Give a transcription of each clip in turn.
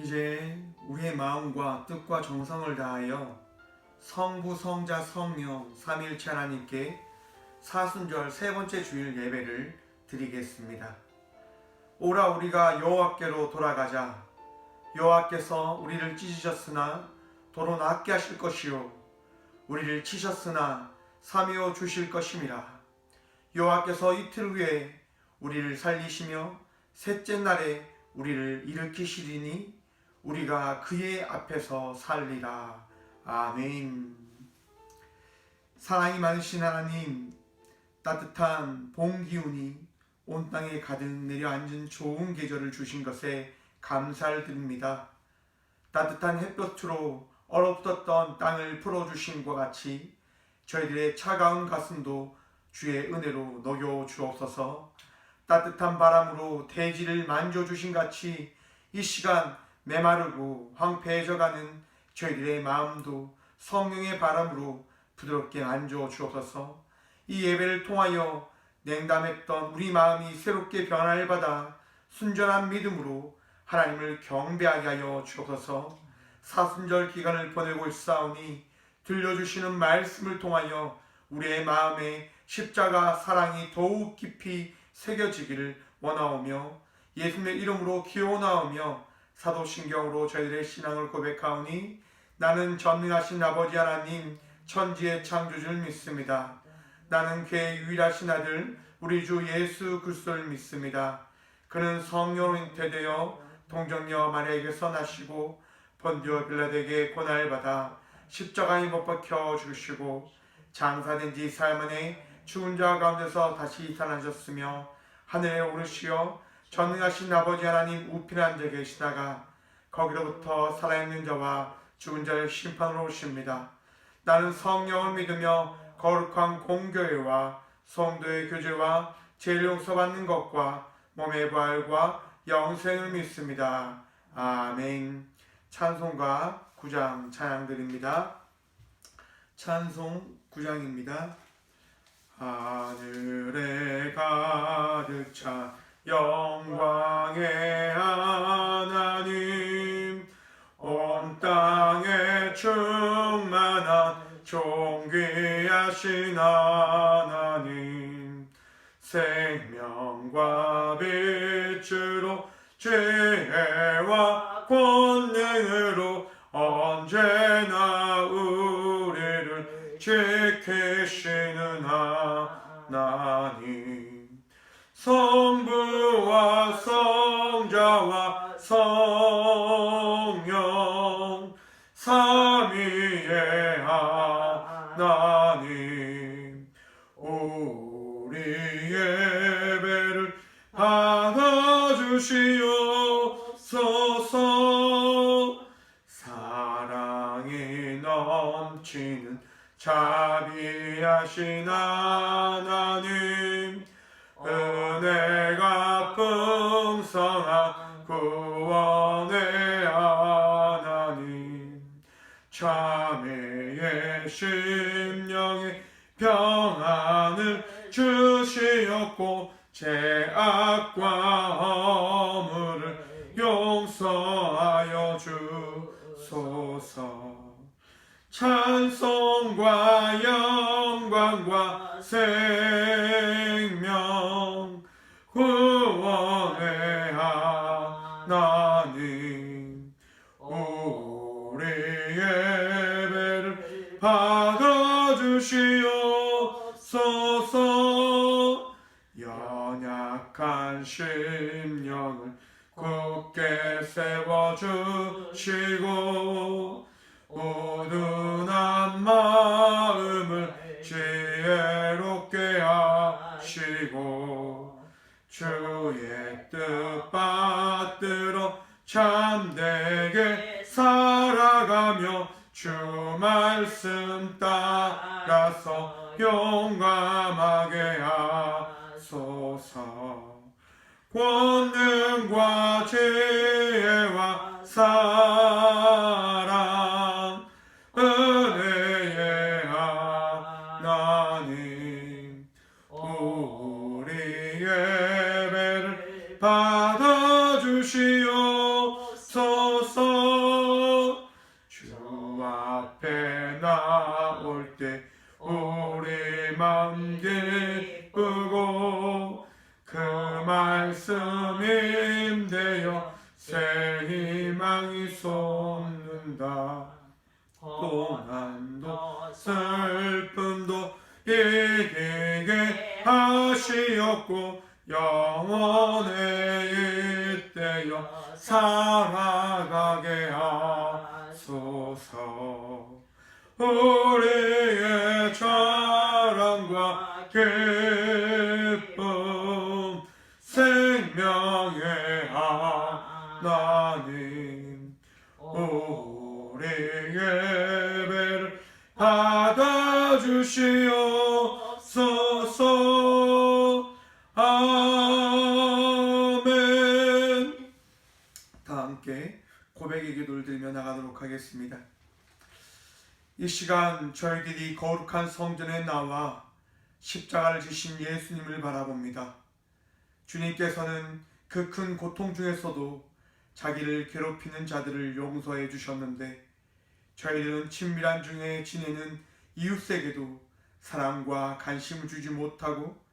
이제 우리의 마음과 뜻과 정성을 다하여 성부, 성자, 성령 삼위일체 하나님께 사순절 세 번째 주일 예배를 드리겠습니다. 오라 우리가 여호와께로 돌아가자. 여호와께서 우리를 찢으셨으나 도로 낫게 하실 것이요 우리를 치셨으나 사미어 주실 것임이라. 여호와께서 이틀 후에 우리를 살리시며 셋째 날에 우리를 일으키시리니 우리가 그의 앞에서 살리라. 아멘. 사랑이 많으신 하나님, 따뜻한 봄 기운이 온 땅에 가득 내려앉은 좋은 계절을 주신 것에 감사를 드립니다. 따뜻한 햇볕으로 얼어붙었던 땅을 풀어주신 것 같이 저희들의 차가운 가슴도 주의 은혜로 녹여 주옵소서. 따뜻한 바람으로 대지를 만져주신 같이 이 시간 메마르고 황폐해져가는 저희들의 마음도 성령의 바람으로 부드럽게 만져 주옵소서. 이 예배를 통하여 냉담했던 우리 마음이 새롭게 변화를 받아 순전한 믿음으로 하나님을 경배하게 하여 주옵소서. 사순절 기간을 보내고 있사오니 들려주시는 말씀을 통하여 우리의 마음에 십자가 사랑이 더욱 깊이 새겨지기를 원하오며 예수님의 이름으로 기원하오며 사도신경으로 저희들의 신앙을 고백하오니 나는 전능하신 아버지 하나님 천지의 창조주를 믿습니다. 나는 그의 유일하신 아들 우리 주 예수 그리스도를 믿습니다. 그는 성령으로 잉태되어 동정녀 마리아에게서 나시고 본디오 빌라도에게 고난을 받아 십자가에 못 박혀 죽으시고 장사된 지 사흘 만에 죽은 자 가운데서 다시 살아나셨으며 하늘에 오르시어 전능하신 아버지 하나님 우편에 앉아 계시다가 거기로부터 살아있는 자와 죽은 자를 심판으로 오십니다. 나는 성령을 믿으며 거룩한 공교회와 성도의 교제와 죄를 용서받는 것과 몸의 부활과 영생을 믿습니다. 아멘. 찬송가 9장 찬양드립니다. 찬송 9장입니다. 하늘에 가득 차 영광의 하나님 온 땅에 충만한 존귀하신 하나님 생명과 빛으로 지혜와 권능으로 언제나 우리를 지키시는 하나님 성부와 성자와 성령 삼위의 하나님 우리 예배를 받아주시옵소서. 사랑이 넘치는 자비하신 하나님 은혜가 풍성한 구원의 하나님 자매의 심령에 평안을 주시옵고 죄악과 허물을 용서하여 주소서. 찬송과 영광과 생명 구원의 하나님 우리 예배를 받아주시옵소서. 연약한 심령을 굳게 세워주시고 우둔한 마음을 지혜롭게 하시고 주의 뜻 받들어 참되게 살아가며 주 말씀 따라서 용감하게 하소서. 권능과 지혜와 사랑 은혜의 하나님 우리 예배를 받아주시옵소서. 말씀임되어 새 희망이 솟는다. 고난도 슬픔도 이기게 하시었고 영원에 잇대어 살아가게 하소서. 우리의 자랑과 기쁨 생명의 하나님, 우리의 예배를 받아주시옵소서. 아멘. 다 함께 고백의 기도를 드리며 나가도록 하겠습니다. 이 시간 저희들이 거룩한 성전에 나와 십자가를 지신 예수님을 바라봅니다. 주님께서는 그 큰 고통 중에서도 자기를 괴롭히는 자들을 용서해 주셨는데 저희들은 친밀한 중에 지내는 이웃에게도 사랑과 관심을 주지 못하고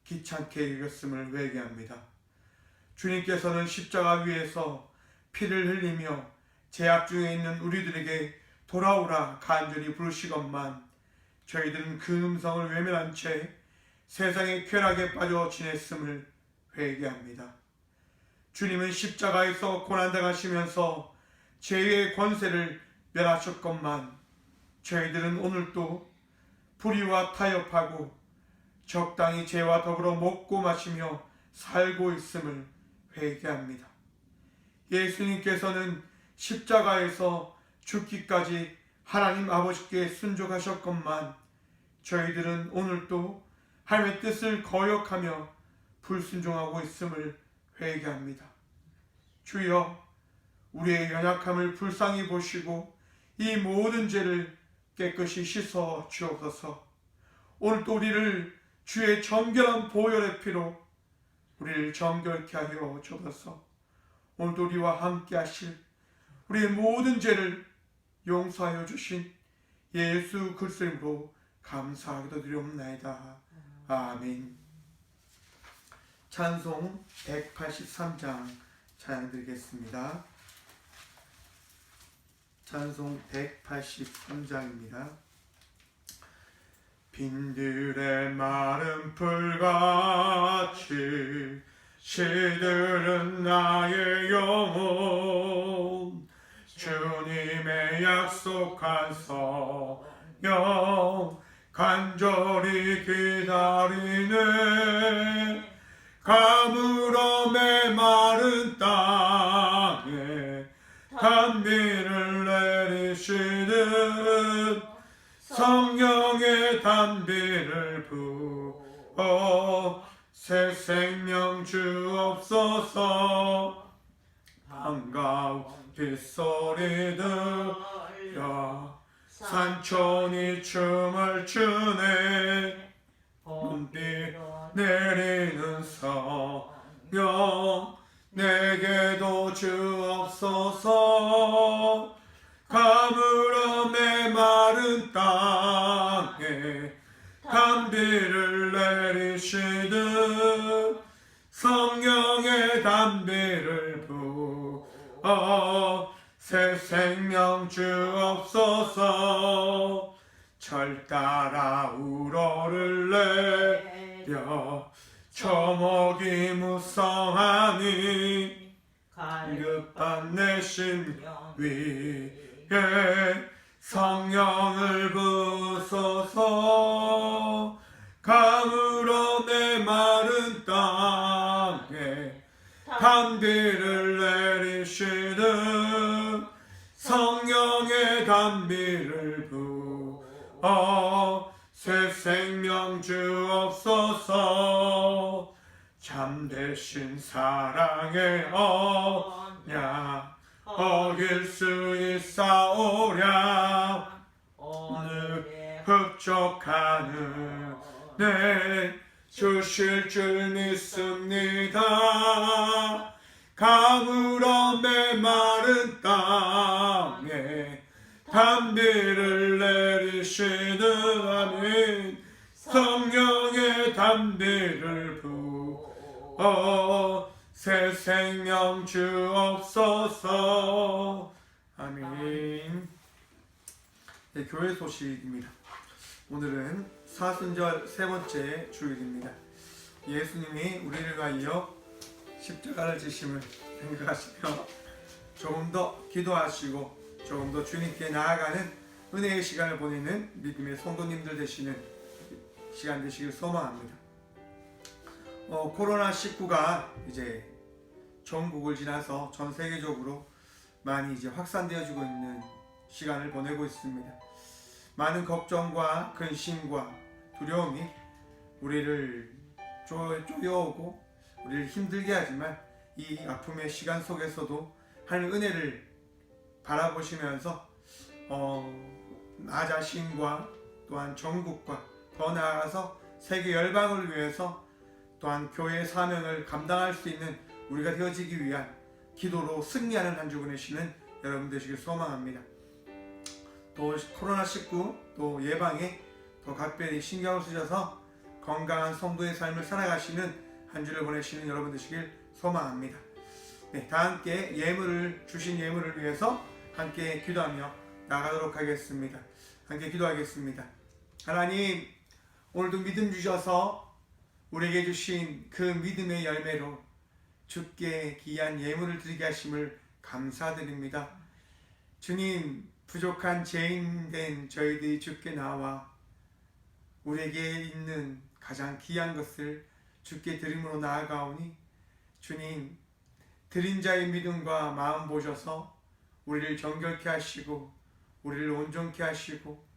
귀찮게 여겼음을 회개합니다. 주님께서는 십자가 위에서 피를 흘리며 죄악 중에 있는 우리들에게 돌아오라 간절히 부르시건만 저희들은 그 음성을 외면한 채 세상의 쾌락에 빠져 지냈음을 회개합니다. 주님은 십자가에서 고난당하시면서 죄의 권세를 멸하셨건만 저희들은 오늘도 불의와 타협하고 적당히 죄와 더불어 먹고 마시며 살고 있음을 회개합니다. 예수님께서는 십자가에서 죽기까지 하나님 아버지께 순종하셨건만 저희들은 오늘도 하나님의 뜻을 거역하며 불순종하고 있음을 회개합니다. 주여, 우리의 연약함을 불쌍히 보시고 이 모든 죄를 깨끗이 씻어 주옵소서. 오늘도 우리를 주의 정결한 보혈의 피로 우리를 정결케 하여 주옵소서. 오늘도 우리와 함께 하실 우리의 모든 죄를 용서하여 주신 예수 그리스도 이름으로 감사하기도 드리옵나이다. 아멘. 찬송 183장 찬양 드리겠습니다. 찬송 183장입니다. 빈들의 마른 풀같이 시들은 나의 영혼, 주님의 약속한 성령 간절히 기다리네. 가물어 메마른 땅에 단비를 내리시듯 성령의 단비를 부어 새 생명 주옵소서. 반가운 빗소리 들려 산천이 춤을 추네. 눈빛 내리는 성령 내게도 주옵소서. 가물어 메마른 땅에 단비를 내리시듯 성령의 단비를 부어 새 생명 주옵소서. 절 따라 우러를 내려 초목이 무성하니 갈급한 내 심령 위에 성령을 부소서. 가물어 메마른 땅에 단비를 내리시듯 성령의 단비를 부어 새 생명 주옵소서. 참되신 사랑의 언약 어길 수 있사오랴. 오늘 흡족하는 내 주실 줄 믿습니다. 가물어 메마른 땅에 단비를 내리시듯 아멘. 성령의 단비를 부어 새 생명 주옵소서. 아멘. 네, 교회 소식입니다. 오늘은 사순절 세 번째 주일입니다. 예수님이 우리를 위하여 십자가를 지심을 생각하시며 조금 더 기도하시고 조금 더 주님께 나아가는 은혜의 시간을 보내는 믿음의 성도님들 되시는 시간 되시길 소망합니다. 코로나19가 이제 전국을 지나서 전 세계적으로 많이 이제 확산되어지고 있는 시간을 보내고 있습니다. 많은 걱정과 근심과 두려움이 우리를 쪼여오고 우리를 힘들게 하지만 이 아픔의 시간 속에서도 하나님 은혜를 바라보시면서 나 자신과 또한 전국과 더 나아가서 세계 열방을 위해서 또한 교회의 사명을 감당할 수 있는 우리가 되어지기 위한 기도로 승리하는 한 주 보내시는 여러분 되시길 소망합니다. 또 코로나19 또 예방에 더 각별히 신경을 쓰셔서 건강한 성도의 삶을 살아가시는 한 주를 보내시는 여러분 되시길 소망합니다. 네, 다 함께 주신 예물을 위해서 함께 기도하며 나가도록 하겠습니다. 함께 기도하겠습니다. 하나님, 오늘도 믿음 주셔서 우리에게 주신 그 믿음의 열매로 주께 귀한 예물을 드리게 하심을 감사드립니다. 주님, 부족한 죄인된 저희들이 주께 나와 우리에게 있는 가장 귀한 것을 주께 드림으로 나아가오니 주님, 드린 자의 믿음과 마음 보셔서 우리를 정결케 하시고 우리를 온전케 하시고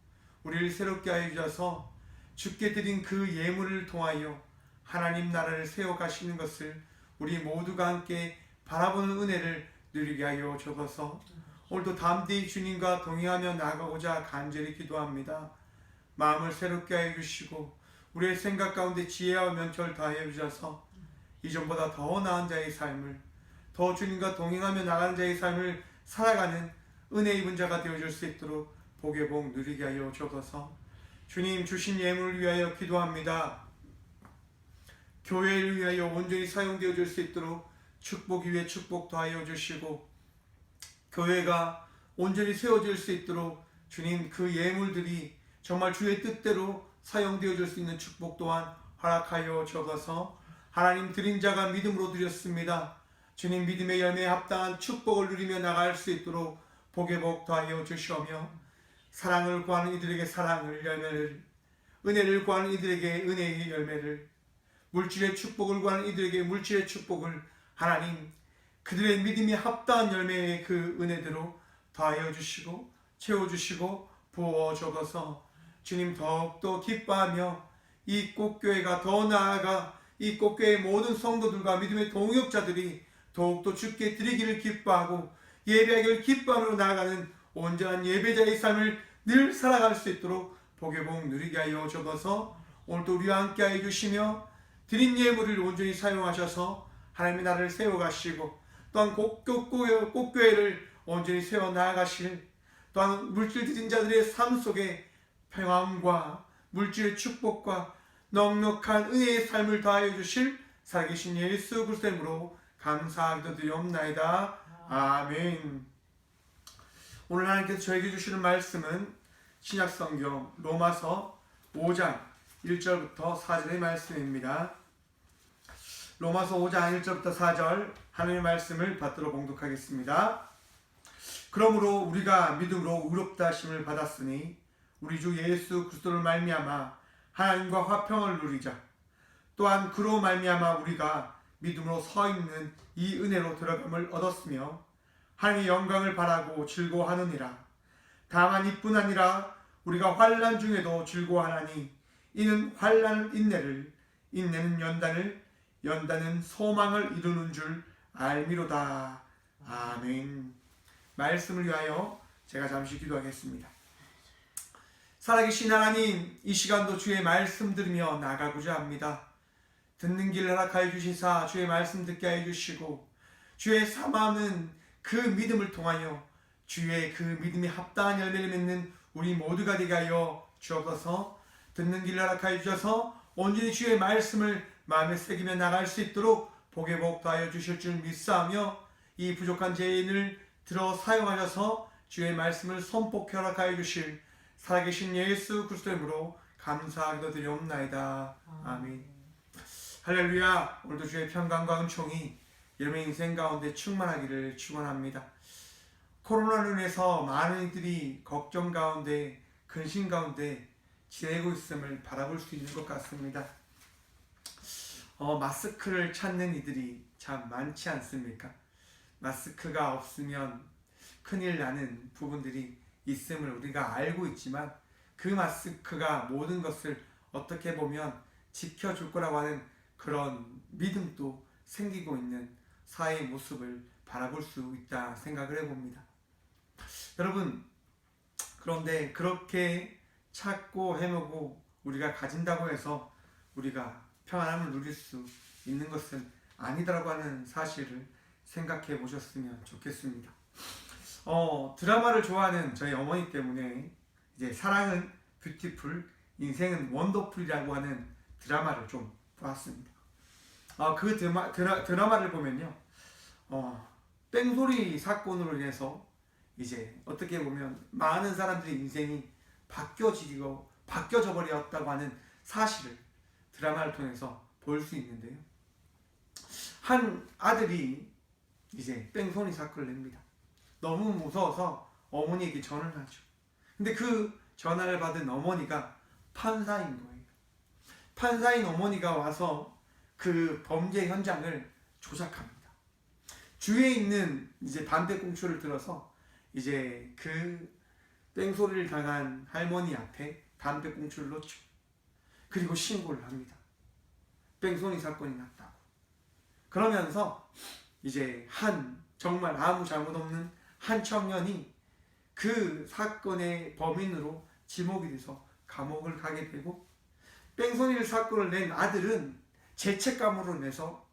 우리를 새롭게 하여 주셔서 주께 드린 그 예물을 통하여 하나님 나라를 세워가시는 것을 우리 모두가 함께 바라보는 은혜를 누리게 하여 주셔서 오늘도 담대히 주님과 동행하며 나아가고자 간절히 기도합니다. 마음을 새롭게 하여 주시고 우리의 생각 가운데 지혜와 면철 다하여 주셔서 이전보다 더 나은 자의 삶을, 더 주님과 동행하며 나가는 자의 삶을 살아가는 은혜 입은 자가 되어줄 수 있도록 복의 복 누리게 하여 주셔서 주님 주신 예물을 위하여 기도합니다. 교회를 위하여 온전히 사용되어질 수 있도록 축복 위에 축복 더하여 주시고 교회가 온전히 세워질 수 있도록 주님 그 예물들이 정말 주의 뜻대로 사용되어질 수 있는 축복 또한 허락하여 주셔서 하나님 드린 자가 믿음으로 드렸습니다. 주님 믿음의 열매에 합당한 축복을 누리며 나갈 수 있도록 복의 복 더하여 주시오며 사랑을 구하는 이들에게 사랑을 열매를, 은혜를 구하는 이들에게 은혜의 열매를, 물질의 축복을 구하는 이들에게 물질의 축복을 하나님 그들의 믿음이 합당한 열매의 그 은혜대로 더하여 주시고 채워주시고 부어주어서 주님 더욱더 기뻐하며 이 꽃교회가 더 나아가 이 꽃교회의 모든 성도들과 믿음의 동역자들이 더욱더 주께 드리기를 기뻐하고 예배하기를 기뻐함으로 나아가는 온전한 예배자의 삶을 늘 살아갈 수 있도록 복의 복 누리게 하여 주셔서 오늘도 우리와 함께 하여 주시며 드린 예물을 온전히 사용하셔서 하나님의 나라를 세워가시고 또한 꽃교회를 온전히 세워나가실 또한 물질 드린 자들의 삶 속에 평안과 물질의 축복과 넉넉한 은혜의 삶을 다하여 주실 살아계신 예수 그리스도의 이름으로 감사하기도 드리옵나이다. 아멘. 오늘 하나님께서 저에게 주시는 말씀은 신약성경 로마서 5장 1절부터 4절의 말씀입니다. 로마서 5장 1절부터 4절 하나님의 말씀을 받들어 봉독하겠습니다. 그러므로 우리가 믿음으로 의롭다 하심을 받았으니 우리 주 예수 그리스도를 말미암아 하나님과 화평을 누리자. 또한 그로 말미암아 우리가 믿음으로 서 있는 이 은혜로 들어감을 얻었으며 하나님의 영광을 바라고 즐거워하느니라. 다만 이뿐 아니라 우리가 환난 중에도 즐거워하나니 이는 환난은 인내를, 인내는 연단을, 연단은 소망을 이루는 줄 알미로다. 아멘. 말씀을 위하여 제가 잠시 기도하겠습니다. 살아계신 하나님, 이 시간도 주의 말씀 들으며 나가고자 합니다. 듣는 길 허락하여 주시사 주의 말씀 듣게 하여 주시고 주의 사모하는 그 믿음을 통하여 주의 그 믿음이 합당한 열매를 맺는 우리 모두가 되게 하여 주옵소서. 듣는 길 허락하여 주셔서 온전히 주의 말씀을 마음에 새기며 나갈 수 있도록 복의 복 더하여 주실 줄 믿사하며 이 부족한 죄인을 들어 사용하셔서 주의 말씀을 선포케 허락하여 주실 살아계신 예수 그리스도의 이름으로 감사하기도 드리옵나이다. 아멘. 할렐루야. 오늘도 주의 평강과 은총이 여러분의 인생 가운데 충만하기를 축원합니다. 코로나로 인해서 많은 이들이 걱정 가운데 근심 가운데 지내고 있음을 바라볼 수 있는 것 같습니다. 마스크를 찾는 이들이 참 많지 않습니까? 마스크가 없으면 큰일 나는 부분들이 있음을 우리가 알고 있지만 그 마스크가 모든 것을 어떻게 보면 지켜줄 거라고 하는 그런 믿음도 생기고 있는 사회의 모습을 바라볼 수 있다 생각을 해봅니다. 여러분, 그런데 그렇게 찾고 헤매고 우리가 가진다고 해서 우리가 평안함을 누릴 수 있는 것은 아니다라고 하는 사실을 생각해 보셨으면 좋겠습니다. 드라마를 좋아하는 저희 어머니 때문에 이제 사랑은 뷰티풀, 인생은 원더풀이라고 하는 드라마를 좀 보았습니다. 그 드라마를 보면요, 뺑소니 사건으로 인해서 이제 어떻게 보면 많은 사람들의 인생이 바뀌어져 버렸다고 하는 사실을 드라마를 통해서 볼 수 있는데요. 한 아들이 이제 뺑소니 사건을 냅니다. 너무 무서워서 어머니에게 전화를 하죠. 근데 그 전화를 받은 어머니가 판사인 거예요. 판사인 어머니가 와서 그 범죄 현장을 조작합니다. 주위에 있는 이제 담배꽁초를 들어서 이제 그 뺑소리를 당한 할머니 앞에 담배꽁초를 놓죠. 그리고 신고를 합니다. 뺑소니 사건이 났다고. 그러면서 이제 정말 아무 잘못 없는 한 청년이 그 사건의 범인으로 지목이 돼서 감옥을 가게 되고, 뺑소니 사건을 낸 아들은 죄책감으로 인해서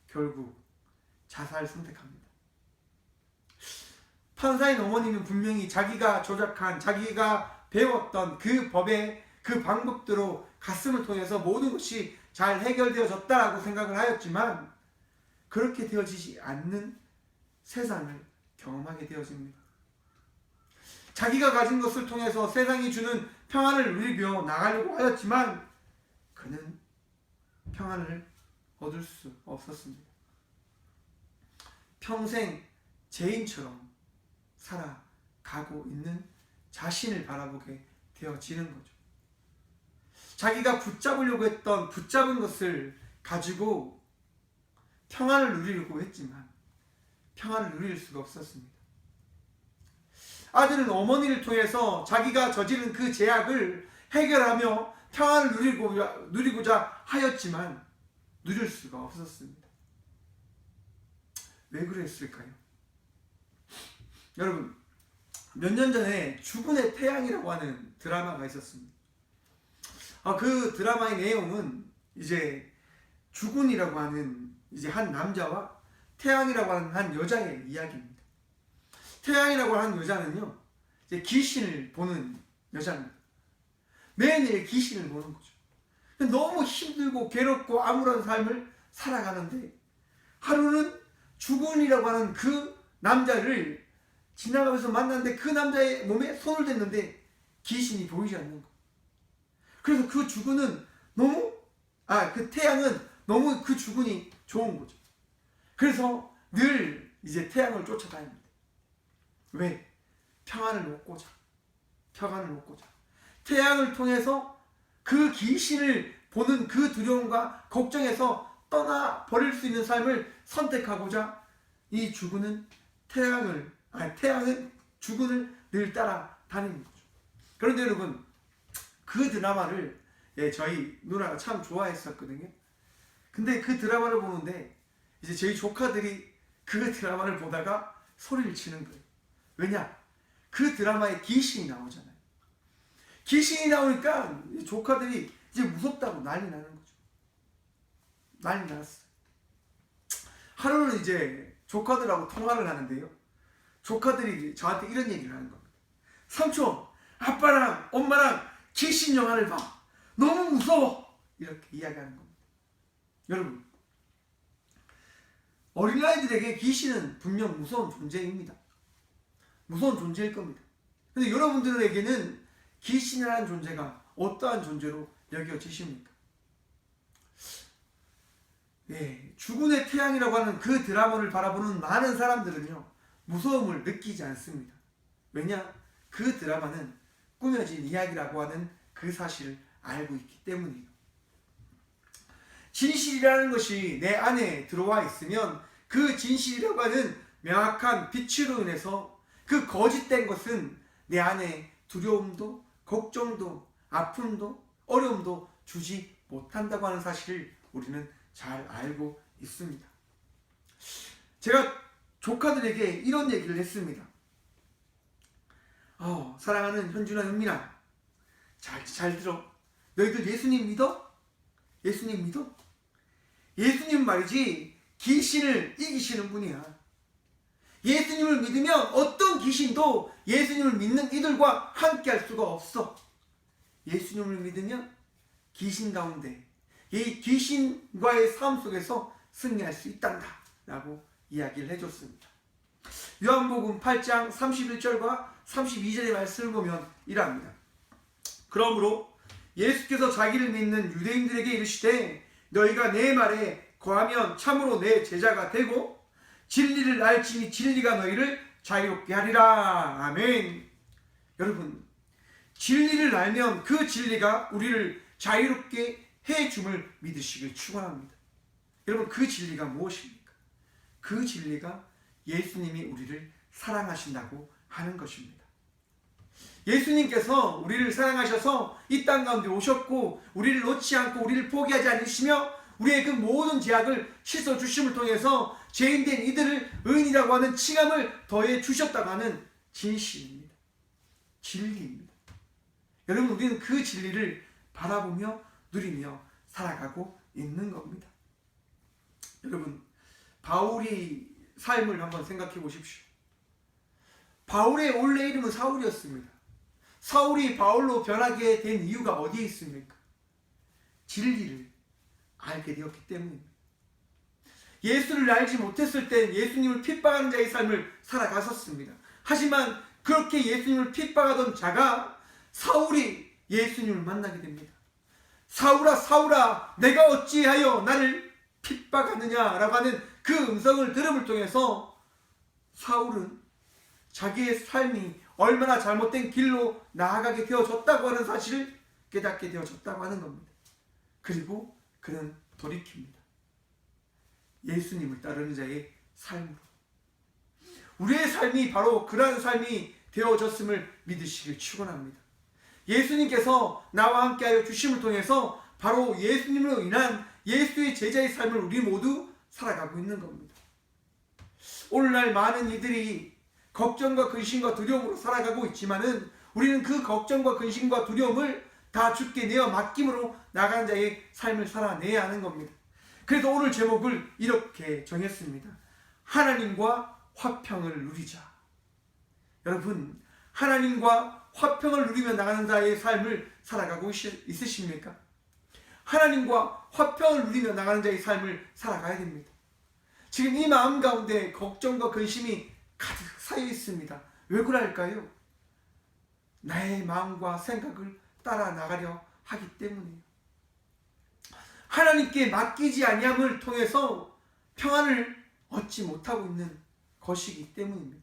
결국 자살을 선택합니다. 판사인 어머니는 분명히 자기가 조작한, 자기가 배웠던 그 법의 그 방법대로 가슴을 통해서 모든 것이 잘 해결되어졌다라고 생각을 하였지만 그렇게 되어지지 않는 세상을 경험하게 되어집니다. 자기가 가진 것을 통해서 세상이 주는 평안을 누리며 나가려고 하였지만 그는 평안을 얻을 수 없었습니다. 평생 죄인처럼 살아가고 있는 자신을 바라보게 되어지는 거죠. 자기가 붙잡으려고 했던 붙잡은 것을 가지고 평안을 누리려고 했지만 평안을 누릴 수가 없었습니다. 아들은 어머니를 통해서 자기가 저지른 그 죄악을 해결하며 평안을 누리고자 하였지만 누릴 수가 없었습니다. 왜 그랬을까요? 여러분, 몇 년 전에 죽은의 태양이라고 하는 드라마가 있었습니다. 그 드라마의 내용은 이제 죽은이라고 하는 이제 한 남자와 태양이라고 하는 한 여자의 이야기입니다. 태양이라고 하는 여자는요, 이제 귀신을 보는 여자입니다. 매일 귀신을 보는 거죠. 너무 힘들고 괴롭고 암울한 삶을 살아가는데 하루는 죽은이라고 하는 그 남자를 지나가면서 만났는데 그 남자의 몸에 손을 댔는데 귀신이 보이지 않는 거. 그래서 그 죽은은 그 태양은 너무 그 죽은이 좋은 거죠. 그래서 늘 이제 태양을 쫓아다닙니다. 왜? 평안을 놓고자. 태양을 통해서 그 귀신을 보는 그 두려움과 걱정에서 떠나버릴 수 있는 삶을 선택하고자 이 죽은은 태양은 죽은을 늘 따라다니는 거죠. 그런데 여러분, 그 드라마를 저희 누나가 참 좋아했었거든요. 근데 그 드라마를 보는데 이제 저희 조카들이 그 드라마를 보다가 소리를 치는 거예요. 왜냐? 그 드라마에 귀신이 나오잖아요. 귀신이 나오니까 조카들이 이제 무섭다고 난리 나는 거죠. 난리 났어요. 하루는 이제 조카들하고 통화를 하는데요, 조카들이 저한테 이런 얘기를 하는 겁니다. 삼촌, 아빠랑 엄마랑 귀신 영화를 봐. 너무 무서워. 이렇게 이야기하는 겁니다. 여러분, 어린아이들에게 귀신은 분명 무서운 존재입니다. 무서운 존재일 겁니다. 근데 여러분들에게는 귀신이라는 존재가 어떠한 존재로 여겨지십니까? 네, 죽은의 태양이라고 하는 그 드라마를 바라보는 많은 사람들은요, 무서움을 느끼지 않습니다. 왜냐? 그 드라마는 꾸며진 이야기라고 하는 그 사실을 알고 있기 때문이에요. 진실이라는 것이 내 안에 들어와 있으면 그 진실이라고 하는 명확한 빛으로 인해서 그 거짓된 것은 내 안에 두려움도, 걱정도, 아픔도, 어려움도 주지 못한다고 하는 사실을 우리는 잘 알고 있습니다. 제가 조카들에게 이런 얘기를 했습니다. 사랑하는 현준아, 현민아, 잘 들어. 너희들 예수님 믿어? 예수님 믿어? 예수님 말이지 귀신을 이기시는 분이야. 예수님을 믿으면 어떤 귀신도 예수님을 믿는 이들과 함께 할 수가 없어. 예수님을 믿으면 귀신 가운데 이 귀신과의 싸움 속에서 승리할 수 있단다 라고 이야기를 해줬습니다. 요한복음 8장 31절과 32절의 말씀을 보면 이러합니다. 그러므로 예수께서 자기를 믿는 유대인들에게 이르시되 너희가 내 말에 거하면 참으로 내 제자가 되고 진리를 알지니 진리가 너희를 자유롭게 하리라. 아멘. 여러분, 진리를 알면 그 진리가 우리를 자유롭게 해줌을 믿으시길 축원합니다. 여러분, 그 진리가 무엇입니까? 그 진리가 예수님이 우리를 사랑하신다고 하는 것입니다. 예수님께서 우리를 사랑하셔서 이 땅 가운데 오셨고 우리를 놓지 않고 우리를 포기하지 않으시며 우리의 그 모든 죄악을 씻어 주심을 통해서 죄인된 이들을 의인이라고 하는 칭함을 더해 주셨다고 하는 진실입니다. 진리입니다. 여러분, 우리는 그 진리를 바라보며 누리며 살아가고 있는 겁니다. 여러분, 바울의 삶을 한번 생각해 보십시오. 바울의 원래 이름은 사울이었습니다. 사울이 바울로 변하게 된 이유가 어디에 있습니까? 진리를 알게 되었기 때문입니다. 예수를 알지 못했을 땐 예수님을 핍박하는 자의 삶을 살아갔었습니다. 하지만 그렇게 예수님을 핍박하던 자가 사울이 예수님을 만나게 됩니다. 사울아, 사울아, 내가 어찌하여 나를 핍박하느냐라고 하는 그 음성을 들음을 통해서 사울은 자기의 삶이 얼마나 잘못된 길로 나아가게 되어졌다고 하는 사실을 깨닫게 되어졌다고 하는 겁니다. 그리고 그는 돌이킵니다. 예수님을 따르는 자의 삶으로. 우리의 삶이 바로 그러한 삶이 되어졌음을 믿으시길 축원합니다. 예수님께서 나와 함께하여 주심을 통해서 바로 예수님으로 인한 예수의 제자의 삶을 우리 모두 살아가고 있는 겁니다. 오늘날 많은 이들이 걱정과 근심과 두려움으로 살아가고 있지만은 우리는 그 걱정과 근심과 두려움을 다 주께 내어 맡김으로 나간 자의 삶을 살아내야 하는 겁니다. 그래서 오늘 제목을 이렇게 정했습니다. 하나님과 화평을 누리자. 여러분, 하나님과 화평을 누리며 나가는 자의 삶을 살아가고 있으십니까? 하나님과 화평을 누리며 나가는 자의 삶을 살아가야 됩니다. 지금 이 마음 가운데 걱정과 근심이 가득 쌓여 있습니다. 왜 그럴까요? 나의 마음과 생각을 따라 나가려 하기 때문이에요. 하나님께 맡기지 아니함을 통해서 평안을 얻지 못하고 있는 것이기 때문입니다.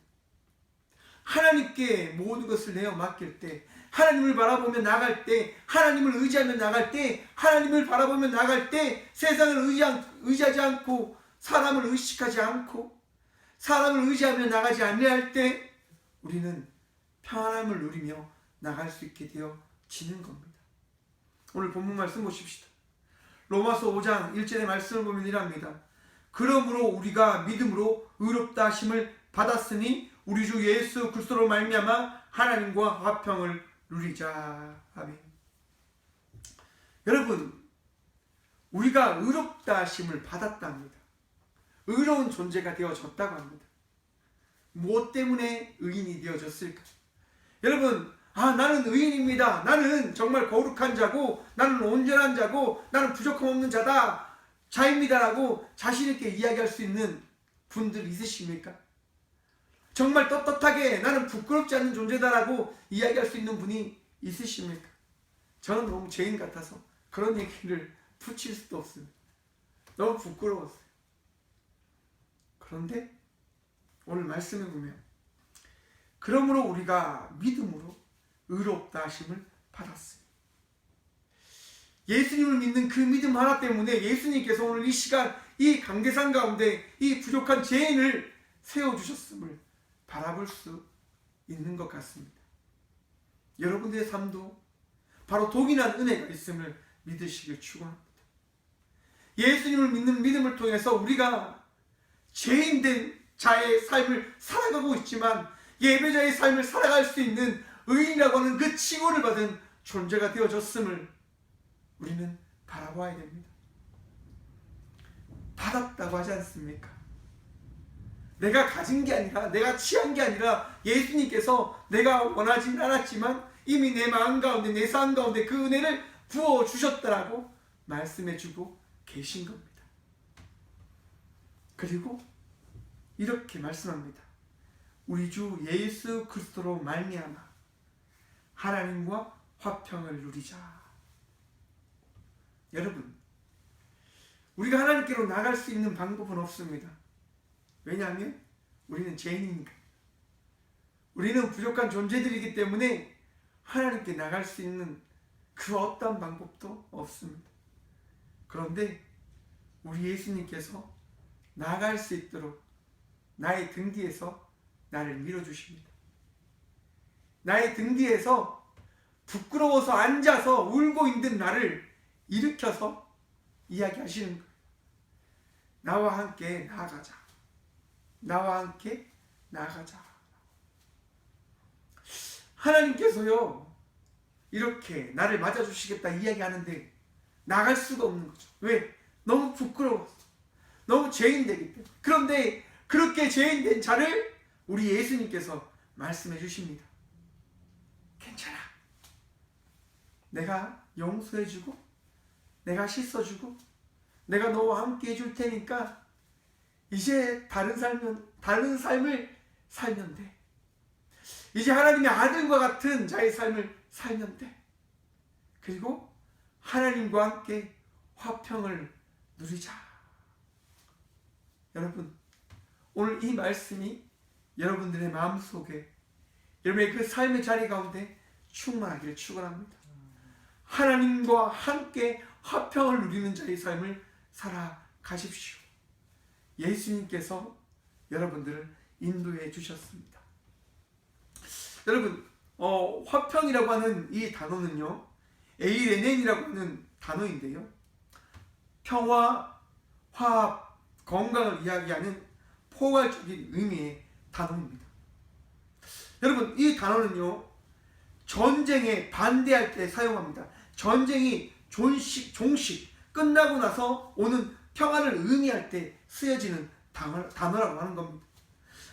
하나님께 모든 것을 내어 맡길 때, 하나님을 바라보며 나갈 때, 하나님을 의지하며 나갈 때, 하나님을 바라보며 나갈 때, 세상을 의지하지 않고 사람을 의식하지 않고 사람을 의지하며 나가지 아니할 때 우리는 평안함을 누리며 나갈 수 있게 되어지는 겁니다. 오늘 본문 말씀 보십시다. 로마서 5장 1절의 말씀을 보면 이랍니다. 그러므로 우리가 믿음으로 의롭다 하심을 받았으니 우리 주 예수 그리스도로 말미암아 하나님과 화평을 누리자. 아멘. 여러분, 우리가 의롭다 하심을 받았답니다. 의로운 존재가 되어졌다고 합니다. 무엇 때문에 의인이 되어졌을까? 여러분, 나는 의인입니다. 나는 정말 거룩한 자고, 나는 온전한 자고, 나는 부족함 없는 자다, 자입니다라고 자신 있게 이야기할 수 있는 분들 있으십니까? 정말 떳떳하게 나는 부끄럽지 않는 존재다라고 이야기할 수 있는 분이 있으십니까? 저는 너무 죄인 같아서 그런 얘기를 붙일 수도 없습니다. 너무 부끄러웠어요. 그런데 오늘 말씀에 보면 그러므로 우리가 믿음으로 의롭다 하심을 받았습니다. 예수님을 믿는 그 믿음 하나 때문에 예수님께서 오늘 이 시간 이 강대상 가운데 이 부족한 죄인을 세워주셨음을 바라볼 수 있는 것 같습니다. 여러분들의 삶도 바로 동일한 은혜가 있음을 믿으시길 축원합니다. 예수님을 믿는 믿음을 통해서 우리가 죄인된 자의 삶을 살아가고 있지만 예배자의 삶을 살아갈 수 있는 의인이라고 하는 그 칭호를 받은 존재가 되어졌음을 우리는 바라봐야 됩니다. 받았다고 하지 않습니까? 내가 가진 게 아니라 내가 취한 게 아니라 예수님께서 내가 원하지는 않았지만 이미 내 마음 가운데 내 삶 가운데 그 은혜를 부어주셨다라고 말씀해주고 계신 겁니다. 그리고 이렇게 말씀합니다. 우리 주 예수 그리스도로 말미암아 하나님과 화평을 누리자. 여러분, 우리가 하나님께로 나갈 수 있는 방법은 없습니다. 왜냐하면 우리는 죄인이니까. 우리는 부족한 존재들이기 때문에 하나님께 나갈 수 있는 그 어떤 방법도 없습니다. 그런데 우리 예수님께서 나갈 수 있도록 나의 등 뒤에서 나를 밀어주십니다. 나의 등 뒤에서 부끄러워서 앉아서 울고 있는 나를 일으켜서 이야기하시는 거예요. 나와 함께 나아가자. 나와 함께 나아가자. 하나님께서요 이렇게 나를 맞아주시겠다 이야기하는데 나갈 수가 없는 거죠. 왜? 너무 부끄러워서. 너무 죄인되기 때문에. 그런데 그렇게 죄인된 자를 우리 예수님께서 말씀해 주십니다. 괜찮아. 내가 용서해주고 내가 씻어주고 내가 너와 함께 해줄 테니까 이제 다른 삶을 살면 돼. 이제 하나님의 아들과 같은 자의 삶을 살면 돼. 그리고 하나님과 함께 화평을 누리자. 여러분, 오늘 이 말씀이 여러분들의 마음속에 여러분의 그 삶의 자리 가운데 충만하기를 축원합니다. 하나님과 함께 화평을 누리는 자의 삶을 살아가십시오. 예수님께서 여러분들을 인도해 주셨습니다. 여러분, 화평이라고 하는 이 단어는요, 에이레넨이라고 하는 단어인데요, 평화, 화합, 건강을 이야기하는 포괄적인 의미의 단어입니다. 여러분, 이 단어는요, 전쟁에 반대할 때 사용합니다. 전쟁이 종식 끝나고 나서 오는 평화를 의미할 때 쓰여지는 단어라고 하는 겁니다.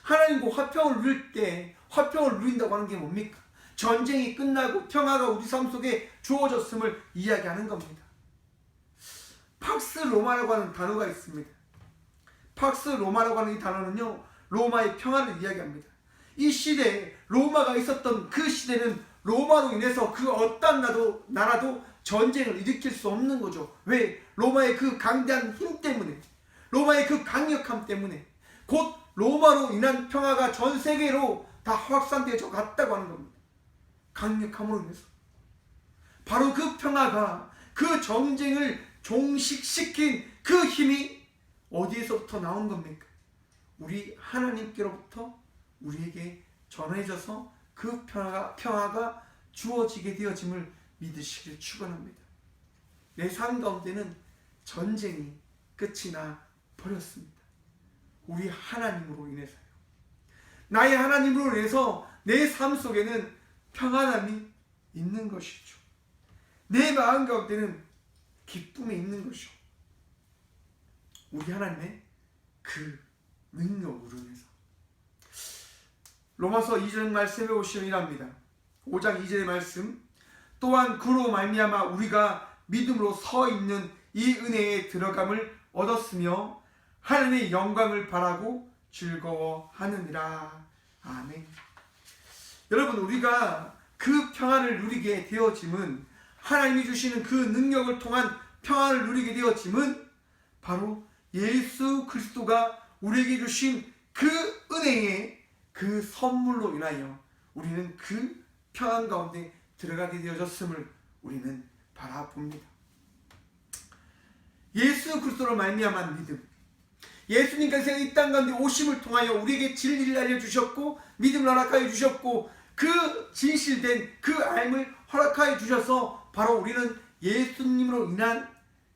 하나님과 화평을 누릴 때 화평을 누린다고 하는 게 뭡니까? 전쟁이 끝나고 평화가 우리 삶 속에 주어졌음을 이야기하는 겁니다. 팍스 로마라고 하는 단어가 있습니다. 팍스 로마라고 하는 이 단어는요, 로마의 평화를 이야기합니다. 이 시대에 로마가 있었던 그 시대는 로마로 인해서 그 어떤 나라도 전쟁을 일으킬 수 없는 거죠. 왜? 로마의 그 강대한 힘 때문에, 로마의 그 강력함 때문에, 곧 로마로 인한 평화가 전 세계로 다 확산되어 갔다고 하는 겁니다. 강력함으로 인해서. 바로 그 평화가 그 전쟁을 종식시킨 그 힘이 어디에서부터 나온 겁니까? 우리 하나님께로부터 우리에게 전해져서 그 평화가 주어지게 되어짐을 믿으시길 축원합니다. 내 삶 가운데는 전쟁이 끝이 나 버렸습니다. 우리 하나님으로 인해서요. 나의 하나님으로 인해서 내 삶 속에는 평안함이 있는 것이죠. 내 마음 가운데는 기쁨이 있는 것이죠. 우리 하나님의 그 능력으로 인해서. 로마서 2장 말씀에 보시면 이랍니다. 5장 2절의 말씀. 또한 그로 말미암아 우리가 믿음으로 서 있는 이 은혜에 들어감을 얻었으며 하나님의 영광을 바라고 즐거워하느니라. 아멘. 여러분, 우리가 그 평안을 누리게 되어짐은, 하나님이 주시는 그 능력을 통한 평안을 누리게 되어짐은 바로 예수 그리스도가 우리에게 주신 그 은혜의 그 선물로 인하여 우리는 그 평안 가운데 들어가게 되어졌음을 우리는 바라봅니다. 예수 그리스도로 말미암은 믿음, 예수님께서 이 땅 가운데 오심을 통하여 우리에게 진리를 알려주셨고 믿음을 허락하여 주셨고 그 진실된 그 알을 허락하여 주셔서 바로 우리는 예수님으로 인한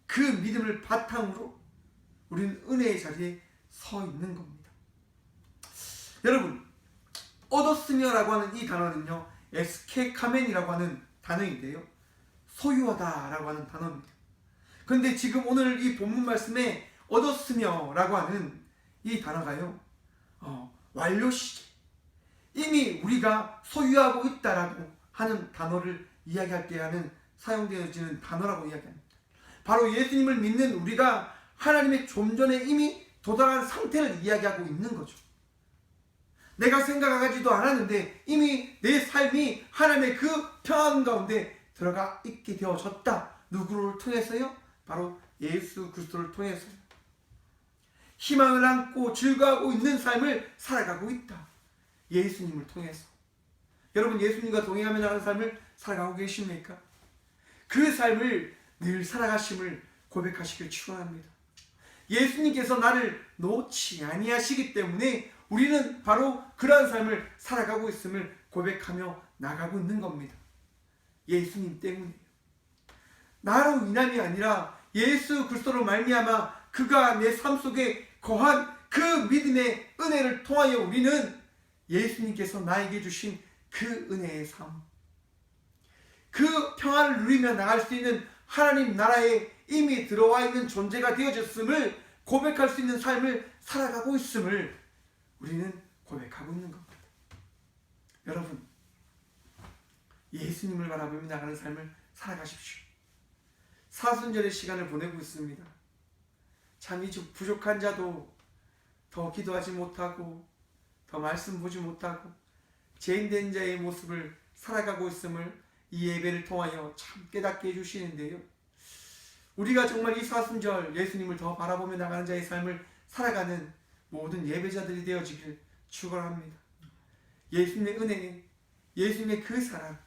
그 믿음을 바탕으로 우리는 은혜의 자리에 서 있는 겁니다. 여러분, 얻었으며라고 하는 이 단어는요, 에스케카멘이라고 하는 단어인데요, 소유하다라고 하는 단어입니다. 그런데 지금 오늘 이 본문 말씀에 얻었으며라고 하는 이 단어가요, 완료 시제, 이미 우리가 소유하고 있다라고 하는 단어를 이야기할 때 하는 사용되어지는 단어라고 이야기합니다. 바로 예수님을 믿는 우리가 하나님의 좀 전에 이미 도달한 상태를 이야기하고 있는 거죠. 내가 생각하지도 않았는데 이미 내 삶이 하나님의 그 평안 가운데 들어가 있게 되어졌다. 누구를 통해서요? 바로 예수 그리스도를 통해서요. 희망을 안고 즐거워하고 있는 삶을 살아가고 있다. 예수님을 통해서. 여러분, 예수님과 동행하며 나가는 삶을 살아가고 계십니까? 그 삶을 늘 살아가심을 고백하시길 축원합니다. 예수님께서 나를 놓지 아니하시기 때문에 우리는 바로 그러한 삶을 살아가고 있음을 고백하며 나가고 있는 겁니다. 예수님 때문이에요. 나로 인함이 아니라 예수 그리스도로 말미암아 그가 내 삶 속에 거한 그 믿음의 은혜를 통하여 우리는 예수님께서 나에게 주신 그 은혜의 삶, 그 평안을 누리며 나갈 수 있는 하나님 나라에 이미 들어와 있는 존재가 되어졌음을 고백할 수 있는 삶을 살아가고 있음을 우리는 고백하고 있는 겁니다. 여러분, 예수님을 바라보며 나가는 삶을 살아가십시오. 사순절의 시간을 보내고 있습니다. 참 이 부족한 자도 더 기도하지 못하고 더 말씀 보지 못하고 죄인된 자의 모습을 살아가고 있음을 이 예배를 통하여 참 깨닫게 해주시는데요, 우리가 정말 이 사순절 예수님을 더 바라보며 나가는 자의 삶을 살아가는 모든 예배자들이 되어지길 축원합니다. 예수님의 은혜, 예수님의 그 사랑,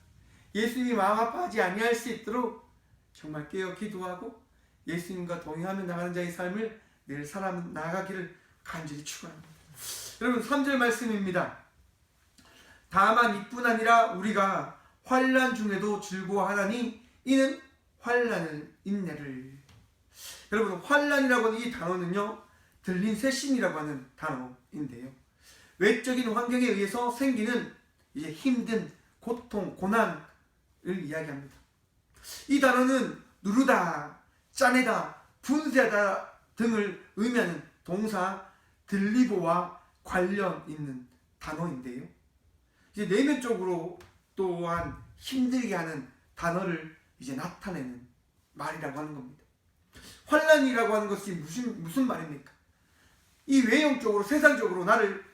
예수님이 마음 아파하지 아니할 수 있도록 정말 깨어 기도하고 예수님과 동행하며 나가는 자의 삶을 늘 살아나가기를 간절히 축원합니다. 여러분, 3절 말씀입니다. 다만 이뿐 아니라 우리가 환난 중에도 즐거워하나니 이는 환난을 인내를. 여러분, 환난이라고 하는 이 단어는요, 들린 쇄신이라고 하는 단어인데요, 외적인 환경에 의해서 생기는 이제 힘든 고통, 고난을 이야기합니다. 이 단어는 누르다, 짜내다, 분쇄하다 등을 의미하는 동사 들리보와 관련 있는 단어인데요, 이제 내면적으로 또한 힘들게 하는 단어를 이제 나타내는 말이라고 하는 겁니다. 환난이라고 하는 것이 무슨 말입니까? 이 외형적으로, 세상적으로 나를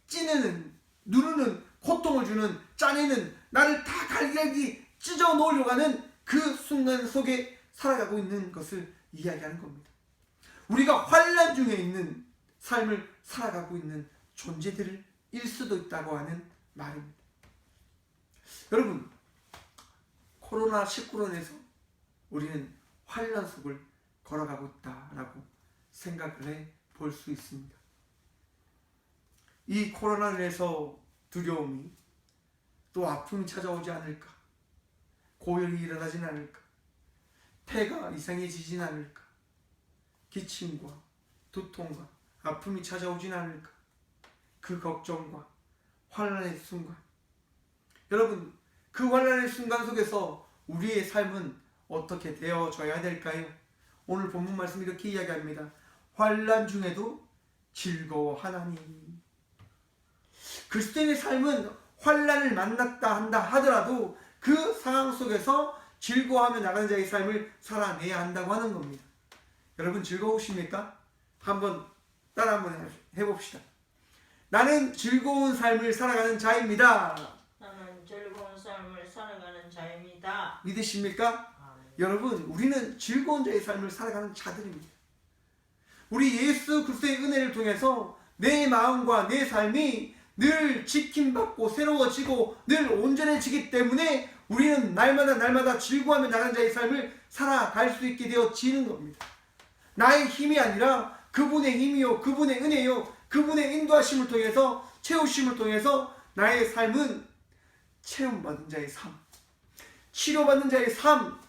찌르는, 누르는, 고통을 주는, 짜내는, 나를 다 갈기갈기 찢어 놓으려고 하는 그 순간 속에 살아가고 있는 것을 이야기하는 겁니다. 우리가 환난 중에 있는 삶을 살아가고 있는 존재들일 수도 있다고 하는 말입니다. 여러분, 코로나19로 인해서 우리는 환난 속을 걸어가고 있다라고 생각을 해 볼 수 있습니다. 이 코로나로 인해서 두려움이, 또 아픔이 찾아오지 않을까, 고열이 일어나진 않을까, 폐가 이상해지진 않을까, 기침과 두통과 아픔이 찾아오진 않을까, 그 걱정과 환난의 순간, 여러분, 그 환난의 순간 속에서 우리의 삶은 어떻게 되어져야 될까요? 오늘 본문 말씀 이렇게 이야기합니다. 환난 중에도 즐거워하나니. 그리스도인의 삶은 환난을 만났다 한다 하더라도 그 상황 속에서 즐거워하며 나가는 자의 삶을 살아내야 한다고 하는 겁니다. 여러분, 즐거우십니까? 한번 따라 한번 해봅시다. 나는 즐거운 삶을 살아가는 자입니다. 나는 즐거운 삶을 살아가는 자입니다. 믿으십니까? 아멘. 여러분, 우리는 즐거운 자의 삶을 살아가는 자들입니다. 우리 예수 그리스도의 은혜를 통해서 내 마음과 내 삶이 늘 지킴받고 새로워지고 늘 온전해지기 때문에 우리는 날마다 즐거워하며 나가는 자의 삶을 살아갈 수 있게 되어지는 겁니다. 나의 힘이 아니라 그분의 힘이요, 그분의 은혜요, 그분의 인도하심을 통해서, 채우심을 통해서 나의 삶은 체험받는 자의 삶, 치료받는 자의 삶,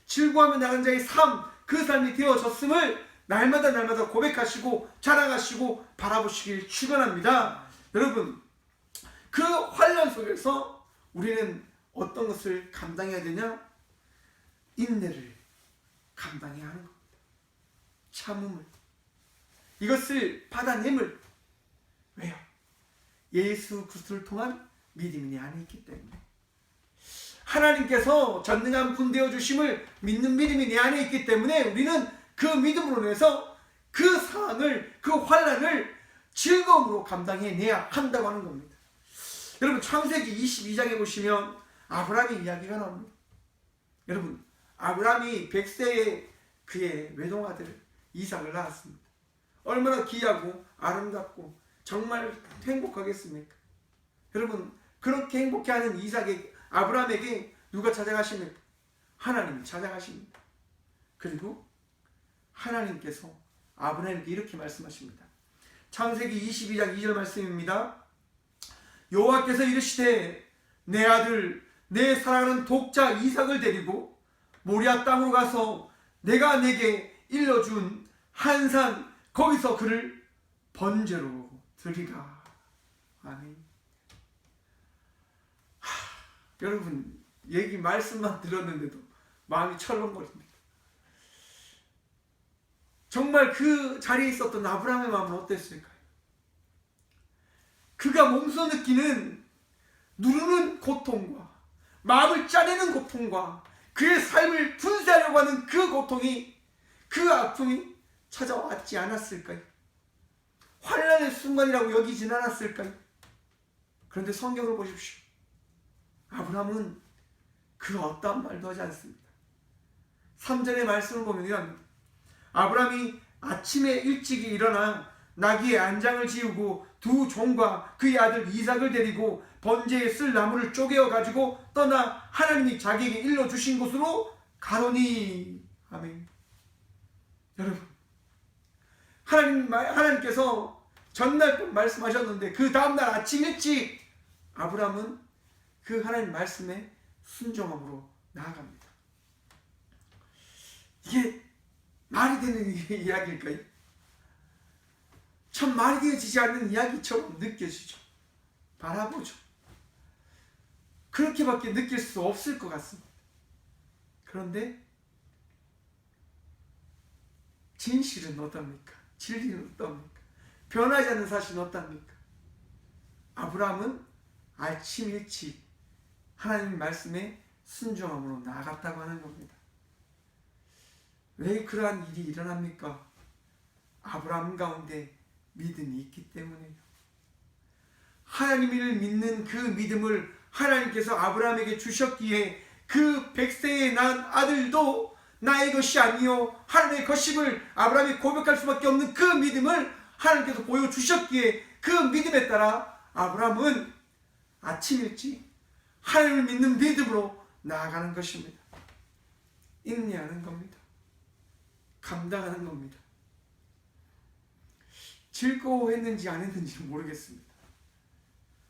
즐거워하며 나가는 자의 삶, 그 삶이 되어졌음을 날마다 고백하시고 자랑하시고 바라보시길 축원합니다. 여러분, 그 환난 속에서 우리는 어떤 것을 감당해야 되냐? 인내를 감당해야 하는 겁니다. 참음을, 이것을 받아냄을. 왜요? 예수 그리스도를 통한 믿음이 내 안에 있기 때문에. 하나님께서 전능한 분 되어 주심을 믿는 믿음이 내 안에 있기 때문에 우리는 그 믿음으로 인해서 그 상황을, 그 환난을 즐거움으로 감당해내야 한다고 하는 겁니다. 여러분, 창세기 22장에 보시면 아브라함의 이야기가 나옵니다. 여러분, 아브라함이 100세에 그의 외동아들 이삭을 낳았습니다. 얼마나 귀하고 아름답고 정말 행복하겠습니까? 여러분, 그렇게 행복해하는 아브라함에게 누가 찾아가십니까? 하나님이 찾아가십니다. 그리고 하나님께서 아브라함에게 이렇게 말씀하십니다. 창세기 22장 2절 말씀입니다. 여호와께서 이르시되 내 아들 내 사랑하는 독자 이삭을 데리고 모리아 땅으로 가서 내가 내게 일러준 한 산 거기서 그를 번제로 드리라. 아멘. 여러분, 얘기 말씀만 들었는데도 마음이 철렁거립니다. 정말 그 자리에 있었던 아브라함의 마음은 어땠을까요? 그가 몸소 느끼는 누르는 고통과 마음을 짜내는 고통과 그의 삶을 분쇄하려고 하는 그 고통이, 그 아픔이 찾아왔지 않았을까요? 환난의 순간이라고 여기진 않았을까요? 그런데 성경을 보십시오. 아브라함은 그 어떠한 말도 하지 않습니다. 3절의 말씀을 보면 이랍니다. 아브라함이 아침에 일찍이 일어나 나귀의 안장을 지우고 두 종과 그의 아들 이삭을 데리고 번제에 쓸 나무를 쪼개어 가지고 떠나 하나님이 자기에게 일러주신 곳으로 가더니. 아멘. 여러분, 하나님께서 전날 말씀하셨는데 그 다음날 아침 일찍 아브라함은 그 하나님 말씀에 순종함으로 나아갑니다. 이게 말이 되는 이야기일까요? 참 말이 되어지지 않는 이야기처럼 느껴지죠. 바라보죠. 그렇게밖에 느낄 수 없을 것 같습니다. 그런데 진실은 어떻습니까? 진리는 어떻습니까? 변하지 않는 사실은 어떻습니까? 아브라함은 아침 일찍 하나님 말씀에 순종함으로 나아갔다고 하는 겁니다. 왜 그러한 일이 일어납니까? 아브라함 가운데 믿음이 있기 때문에요. 하나님을 믿는 그 믿음을 하나님께서 아브라함에게 주셨기에 그 100세에 난 아들도 나의 것이 아니요 하나님의 것임을 아브라함이 고백할 수밖에 없는 그 믿음을 하나님께서 보여주셨기에 그 믿음에 따라 아브라함은 아침 일찍 하나님을 믿는 믿음으로 나아가는 것입니다. 인내하는 겁니다. 감당하는 겁니다. 즐거워했는지 안 했는지 모르겠습니다.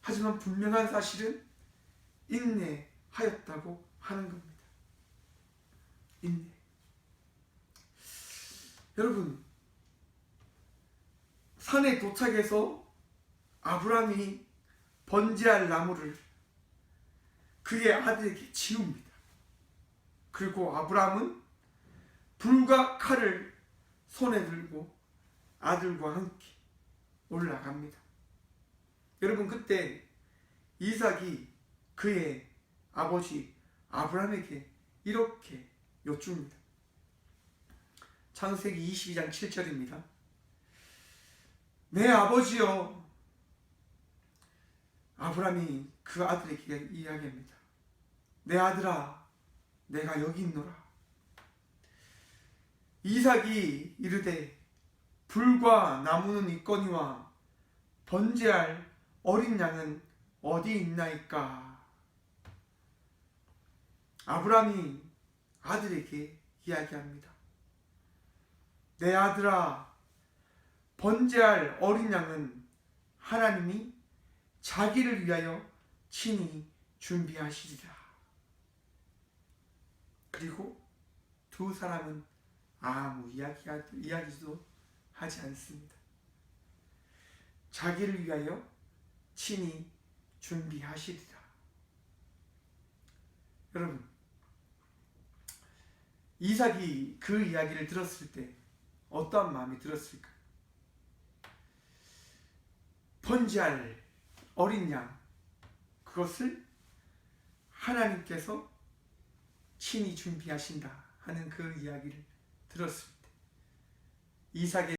하지만 분명한 사실은 인내하였다고 하는 겁니다. 인내. 여러분, 산에 도착해서 아브라함이 번제할 나무를 그의 아들에게 지웁니다. 그리고 아브라함은 불과 칼을 손에 들고 아들과 함께 올라갑니다. 여러분, 그때 이삭이 그의 아버지 아브라함에게 이렇게 여쭙니다. 창세기 22장 7절입니다. 내 아버지여. 아브라함이 그 아들에게 이야기합니다. 내 아들아, 내가 여기 있노라. 이삭이 이르되 불과 나무는 있거니와 번제할 어린 양은 어디 있나이까. 아브라함이 아들에게 이야기합니다. 내 아들아, 번제할 어린 양은 하나님이 자기를 위하여 친히 준비하시리라. 그리고 두 사람은 아무 이야기도 하지 않습니다. 자기를 위하여 친히 준비하시리라. 여러분, 이삭이 그 이야기를 들었을 때 어떠한 마음이 들었을까? 번제할 어린 양, 그것을 하나님께서 친히 준비하신다 하는 그 이야기를 들었을 때 이삭의